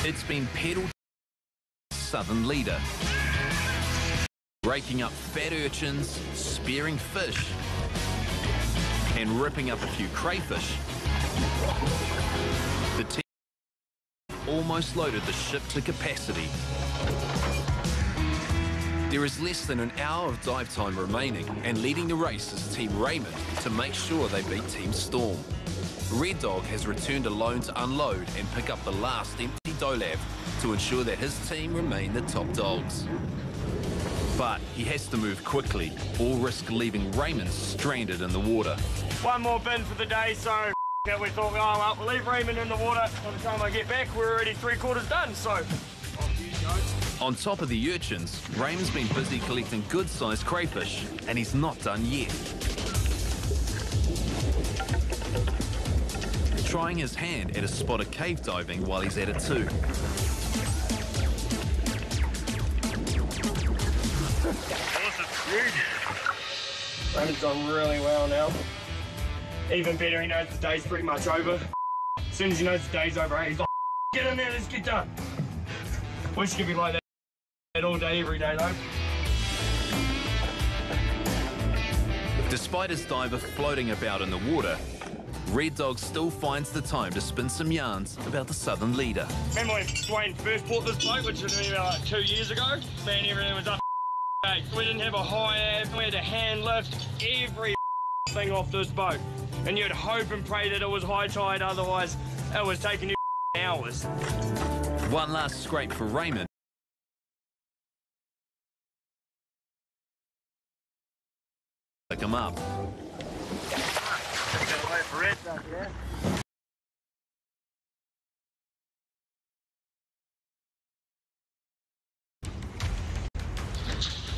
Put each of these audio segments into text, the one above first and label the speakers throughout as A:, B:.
A: It's been pedalled southern leader, raking up fat urchins, spearing fish, and ripping up a few crayfish. The team almost loaded the ship to capacity. There is less than an hour of dive time remaining, and leading the race is Team Raymond to make sure they beat Team Storm. Red Dog has returned alone to unload and pick up the last empty dolab to ensure that his team remain the top dogs. But he has to move quickly, or risk leaving Raymond stranded in the water.
B: One more bin for the day, so we thought, oh well, we'll leave Raymond in the water. By the time I get back, we're already 3/4 done, so off you go.
A: On top of the urchins, Raymond's been busy collecting good-sized crayfish, and he's not done yet. Trying his hand at a spot of cave diving while he's at it too.
B: Raymond's done really well now. Even better, he knows the day's pretty much over. As soon as he knows the day's over, he's like, get in there, let's get done. Wish you could be like that all day, every day though.
A: Despite his diver floating about in the water, Red Dog still finds the time to spin some yarns about the southern leader.
B: Remember when Dwayne first bought this boat, which was about like 2 years ago? Man, everything was up. We didn't have a high ab, we had to hand lift every thing off this boat. And you'd hope and pray that it was high tide, otherwise it was taking you hours.
A: One last scrape for Raymond. Pick him up.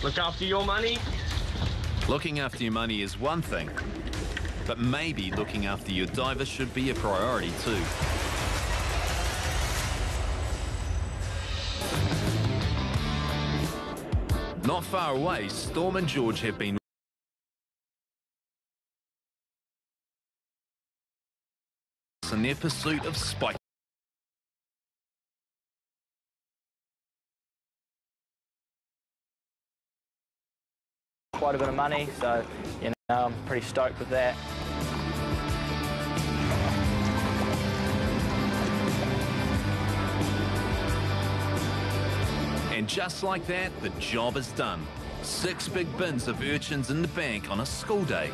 B: Look after your money.
A: Looking after your money is one thing, but maybe looking after your diver should be a priority too. Not far away, Storm and George have been in their pursuit of spike.
C: Quite a bit of money, so you know I'm pretty stoked with that.
A: And just like that, the job is done. 6 big bins of urchins in the bank on a school day.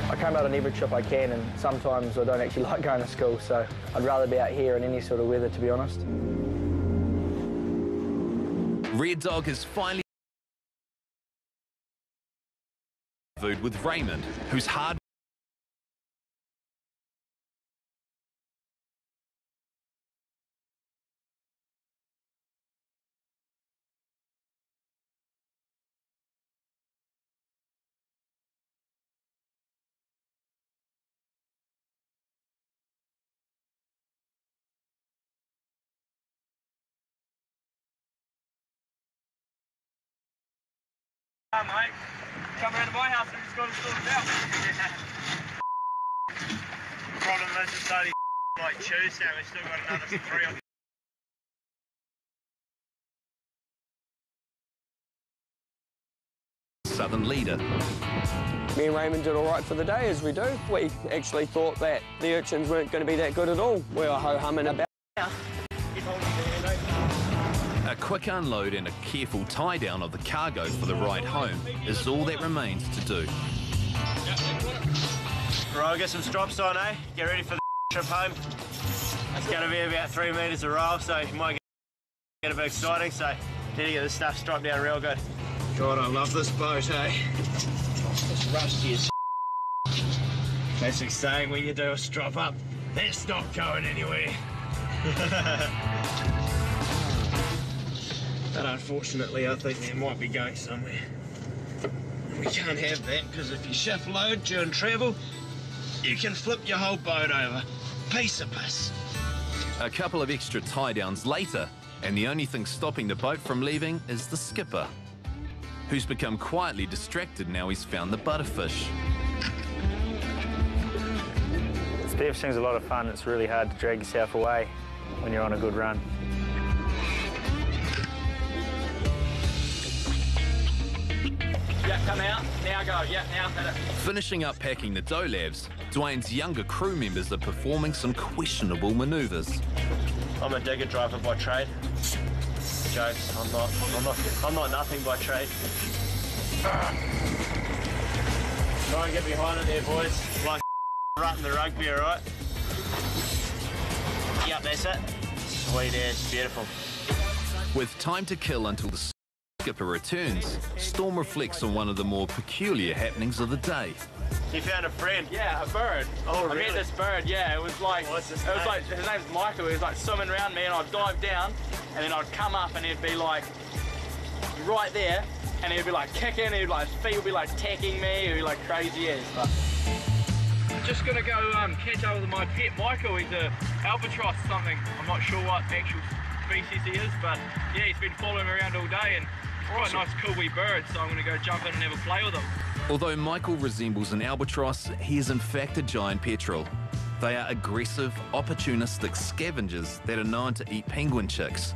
C: I come out on every trip I can, and sometimes I don't actually like going to school, so I'd rather be out here in any sort of weather, to be honest.
A: Red Dog has finally with Raymond, who's hard.
B: Hi, mate. Come round to my house and just got to sort it out. Problem is, it's only like Tuesday, we've still got another 3 on.
A: Southern leader.
D: Me and Raymond did all right for the day, as we do. We actually thought that the urchins weren't going to be that good at all. We were ho-humming about.
A: A quick unload and a careful tie-down of the cargo for the ride home is all that remains to do.
B: Right, I'll get some strops on, eh? Get ready for the trip home. It's going to be about 3 metres a roll, so you might get a bit exciting, so need to get this stuff stropped down real good. God, I love this boat, eh? It's rusty as Classic saying, when you do a strop up, that's not going anywhere. But unfortunately, I think they might be going somewhere. We can't have that, because if you shift load during travel, you can flip your whole boat over. Piece of piss.
A: A couple of extra tie-downs later, and the only thing stopping the boat from leaving is the skipper, who's become quietly distracted now he's found the butterfish.
C: Spearfishing's a lot of fun. It's really hard to drag yourself away. when you're on a good run.
E: Yeah, come out, now go, yeah, now hit it.
A: Finishing up packing the dough labs, Dwayne's younger crew members are performing some questionable manoeuvres.
B: I'm a digger driver by trade. Jokes, I'm not nothing by trade. Try and get behind it there, boys. Like rutting the rugby, alright? Yep, that's it. Sweet ass, beautiful.
A: With time to kill until the skipper returns, Storm reflects on one of the more peculiar happenings of the day.
B: You found a friend?
E: Yeah, a bird.
B: Oh, really?
E: I met this bird, yeah, it was like, his name's Michael, he was like swimming around me and I'd dive down and then I'd come up and he'd be like right there and he'd be like kicking, he'd like, feet would be like tacking me, he'd be like crazy as fuck. Just gonna go catch up with my pet Michael, he's a albatross something, I'm not sure what actual species he is, but yeah, he's been following me around all day and quite a nice cool wee bird, so I'm going to go jump in and have a play with him.
A: Although Michael resembles an albatross, he is in fact a giant petrel. They are aggressive, opportunistic scavengers that are known to eat penguin chicks.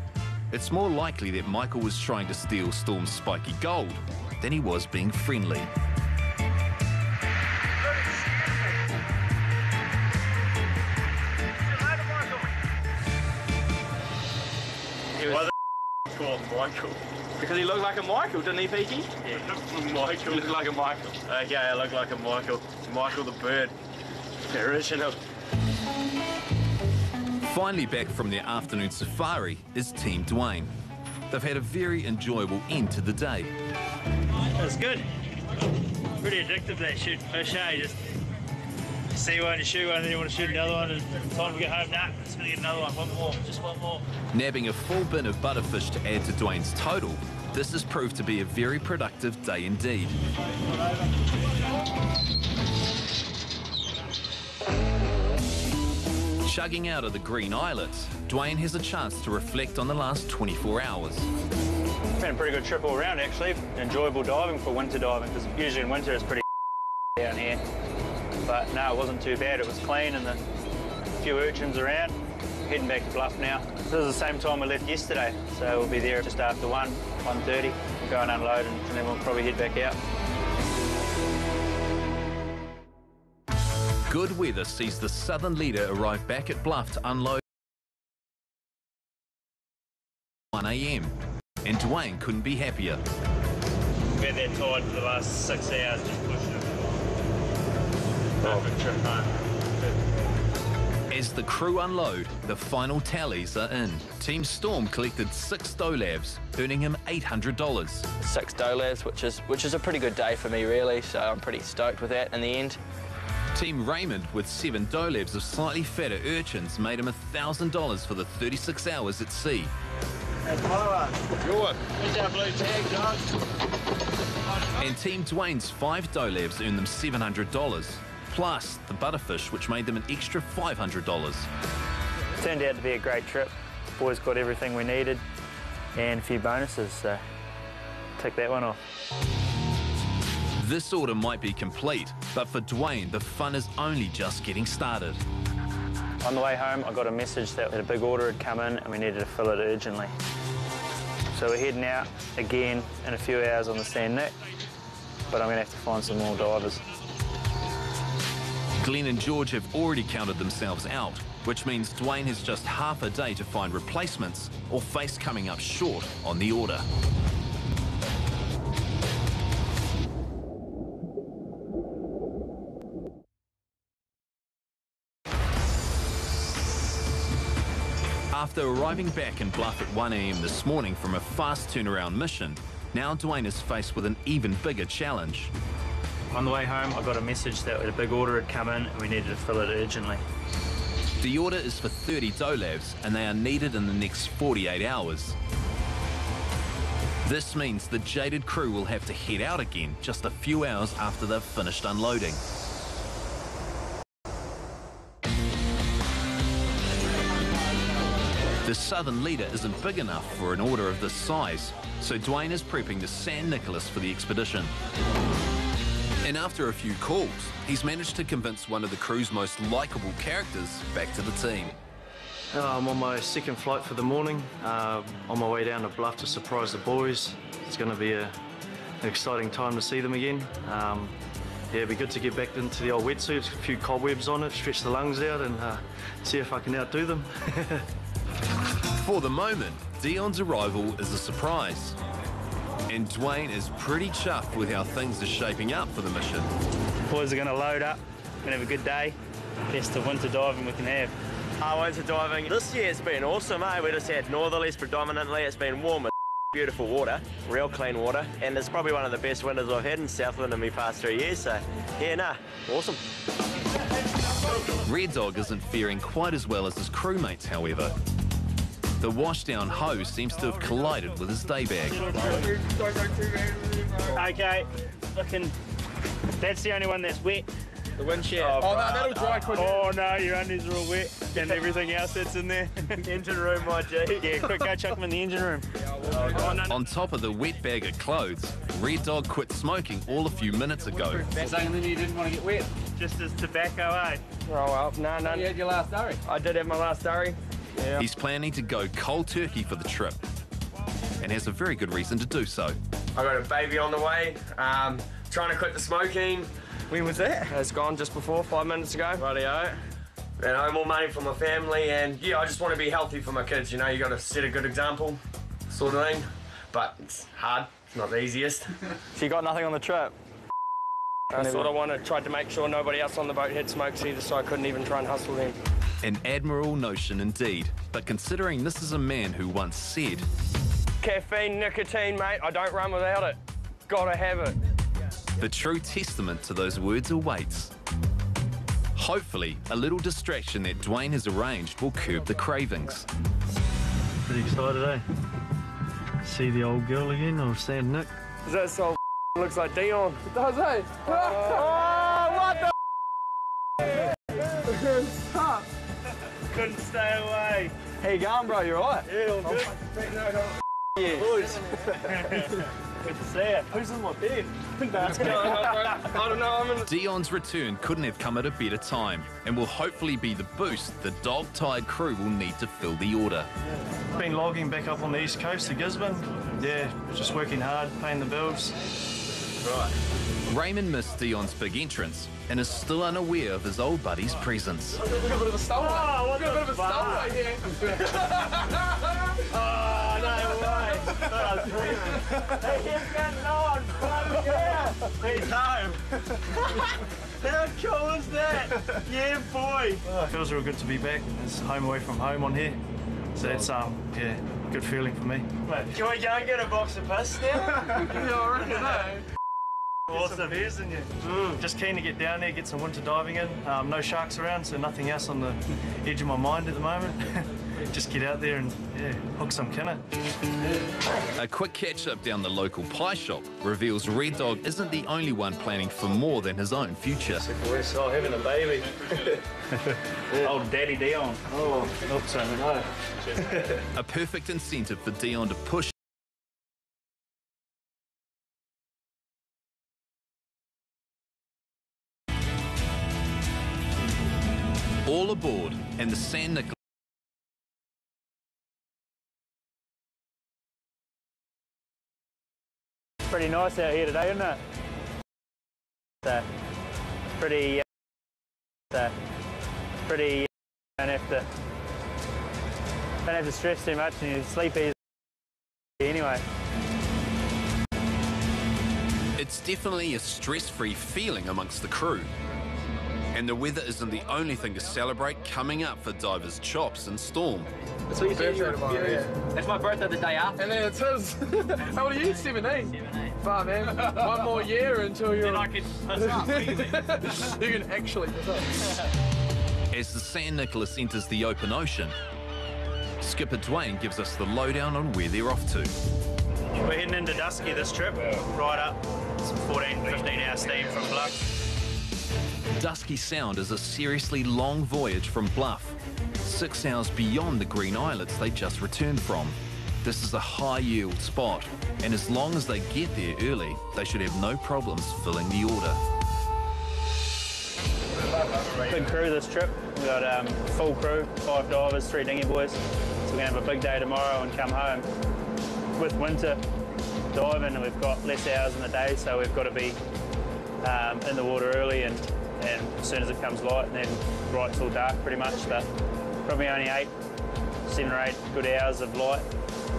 A: It's more likely that Michael was trying to steal Storm's spiky gold than he was being friendly.
B: Why the called Michael?
E: Because he looked like a Michael, didn't he, Peaky?
B: Yeah, Michael.
E: He looked like a Michael.
B: Okay, I look like a Michael. Michael the bird. The original.
A: Finally back from their afternoon safari is Team Dwayne. They've had a very enjoyable end to the day.
B: That's good. Pretty addictive, that shooting fish, hey? Just see one, you shoot one, then you want to shoot another one, and time to get home, nah, just gonna get another one more, just one more.
A: Nabbing a full bin of butterfish to add to Dwayne's total, this has proved to be a very productive day indeed. Chugging out of the green islets, Dwayne has a chance to reflect on the last 24 hours.
F: It's been a pretty good trip all around, actually. Enjoyable diving for winter diving, because usually in winter it's pretty down here. But no, it wasn't too bad. It was clean and a few urchins around. Heading back to Bluff now. This is the same time we left yesterday, so we'll be there just after 1:30. We'll go and unload and then we'll probably head back out.
A: Good weather sees the southern leader arrive back at Bluff to unload at 1 a.m. and Dwayne couldn't be happier.
B: We've had that tide for the last 6 hours, just pushing it. Perfect trip home.
A: As the crew unload, the final tallies are in. Team Storm collected 6 dough labs, earning him $800.
D: 6 dough labs, which is a pretty good day for me, really, so I'm pretty stoked with that in the end.
A: Team Raymond, with 7 dough labs of slightly fatter urchins, made him $1,000 for the 36 hours at sea.
B: Hey, follower. Good. Here's our blue tag, John.
A: And Team Dwayne's 5 dough labs earned them $700, plus the butterfish, which made them an extra $500.
F: Turned out to be a great trip. Boys got everything we needed and a few bonuses, so tick that one off.
A: This order might be complete, but for Dwayne, the fun is only just getting started.
F: On the way home, I got a message that a big order had come in and we needed to fill it urgently. So we're heading out again in a few hours on the San Nick, but I'm going to have to find some more divers.
A: Glenn and George have already counted themselves out, which means Dwayne has just half a day to find replacements or face coming up short on the order. After arriving back in Bluff at 1 a.m. this morning from a fast turnaround mission, now Dwayne is faced with an even bigger challenge.
F: On the way home, I got a message that a big order had come in and we needed to fill it urgently.
A: The order is for 30 dough labs and they are needed in the next 48 hours. This means the jaded crew will have to head out again just a few hours after they've finished unloading. The southern leader isn't big enough for an order of this size, so Dwayne is prepping the San Nicolas for the expedition. And after a few calls, he's managed to convince one of the crew's most likeable characters back to the team.
G: I'm on my second flight for the morning, on my way down to Bluff to surprise the boys. It's going to be an exciting time to see them again. Yeah, it'd be good to get back into the old wetsuit, a few cobwebs on it, stretch the lungs out and see if I can outdo them.
A: For the moment, Dion's arrival is a surprise. And Dwayne is pretty chuffed with how things are shaping up for the mission.
F: Boys are going to load up and have a good day. Best of winter diving we can have.
B: Winter diving. This year it's been awesome, eh? We just had northerlies predominantly. It's been warm, beautiful water, real clean water, and it's probably one of the best winters I've had in Southland in my past 3 years, so yeah, awesome.
A: Red Dog isn't faring quite as well as his crewmates, however. The washdown hose seems to have collided with his day bag.
F: Okay, looking, that's the only one that's wet.
E: The windshield.
F: Oh,
E: No, that'll dry quick.
F: Oh no, your undies are all wet and everything else that's in there.
B: Engine room, my G.
F: Yeah, quick, go chuck them in the engine room.
A: On top of the wet bag of clothes, Red Dog quit smoking all a few minutes ago.
E: Saying then you didn't want to get wet.
F: Just as tobacco, eh?
D: Roll up, no.
E: You had your last durry.
D: I did have my last durry. Yeah.
A: He's planning to go cold turkey for the trip and has a very good reason to do so.
H: I got a baby on the way, trying to quit the smoking.
D: When was that? It's gone just before, 5 minutes ago.
H: Rightio. And I have more money for my family, and yeah, I just want to be healthy for my kids. You know, you got to set a good example, sort of thing. But it's hard. It's not the easiest.
D: So you got nothing on the trip? I sort of tried to make sure nobody else on the boat had smokes either, so I couldn't even try and hustle them.
A: An admirable notion indeed, but considering this is a man who once said,
D: Caffeine, nicotine, mate, I don't run without it. Gotta have it.
A: the true testament to those words awaits. Hopefully, a little distraction that Dwayne has arranged will curb the cravings.
G: Pretty excited, eh? See the old girl again, or St. Nick.
D: Does that so looks like Dion?
E: It does, eh?
D: Oh, what the
F: Couldn't stay away.
D: How you going, bro? You alright?
F: Yeah, all good.
D: Yeah.
F: Boys. Good to see you. Who's in my bed?
D: I don't know,
A: Dion's return couldn't have come at a better time and will hopefully be the boost the dog-tired crew will need to fill the order.
G: Been logging back up on the east coast to Gisborne. Yeah, just working hard, paying the bills.
A: Right. Raymond missed Dion's big entrance and is still unaware of his old buddy's presence.
E: We've got a bit of a stowaway. We've got a bit of a stowaway here.
F: Oh, no way. Hey, he's getting on. He's home. How cool is that? Yeah, boy.
G: It feels real good to be back. It's home away from home on here. So that's, yeah, good feeling for me.
B: Can we go and get a box of piss now?
E: Yeah, I reckon, eh?
G: Awesome beers in you. Just keen to get down there, get some winter diving in. No sharks around, so nothing else on the edge of my mind at the moment. Just get out there and yeah, hook some kinner.
A: A quick catch-up down the local pie shop reveals Red Dog isn't the only one planning for more than his own future.
G: We're still having a baby.
F: Old Daddy Dion.
G: Oh, not so no.
A: A perfect incentive for Dion to push all aboard, and the San Nicolas
F: Pretty nice out here today, isn't it? Pretty, don't have to stress too much and you sleep easy anyway.
A: It's definitely a stress-free feeling amongst the crew. And the weather isn't the only thing to celebrate coming up for divers Chops and Storm.
E: That's what you said tomorrow, yeah.
I: It's my birthday the day after.
E: And then it's his. How old are you? 17? 17. Far, man. One more year until you're...
F: Then I can piss up easy.
E: You can actually piss up.
A: As the San Nicolas enters the open ocean, Skipper Dwayne gives us the lowdown on where they're off to.
F: We're heading into Dusky this trip, right up. Some 14-15 hour steam from Bluff.
A: Dusky Sound is a seriously long voyage from Bluff, 6 hours beyond the green islets they just returned from. This is a high-yield spot, and as long as they get there early, they should have no problems filling the order.
F: Good crew this trip. We've got full crew, 5 divers, 3 dinghy boys. So we're going to have a big day tomorrow and come home. With winter diving, and we've got less hours in the day, so we've got to be in the water early and as soon as it comes light, and then right till dark pretty much. But probably only 7 or 8 good hours of light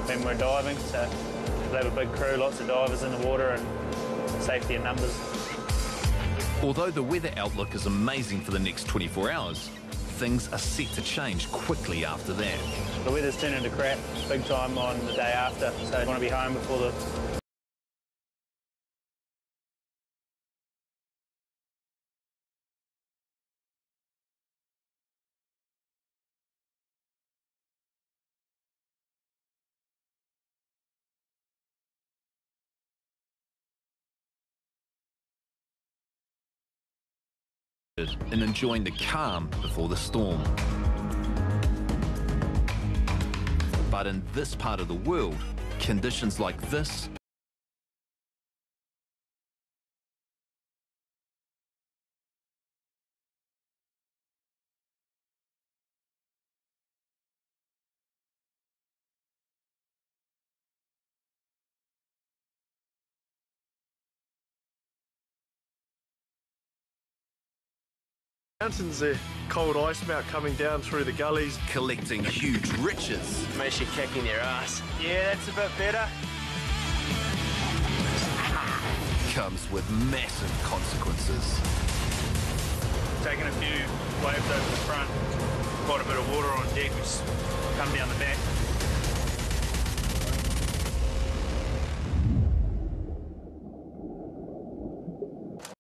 F: when we're diving. So we'll have a big crew, lots of divers in the water, and safety in numbers.
A: Although the weather outlook is amazing for the next 24 hours, things are set to change quickly after that.
F: The weather's turning to crap big time on the day after, so I want to be home before the
A: in enjoying the calm before the storm. But in this part of the world, conditions like this
I: mountains, there, cold ice melt coming down through the gullies.
A: collecting huge riches
B: Makes you kicking your ass. Yeah, that's a bit better.
A: comes with massive consequences.
F: taking a few waves over the front, quite a bit of water on deck, which come down the back.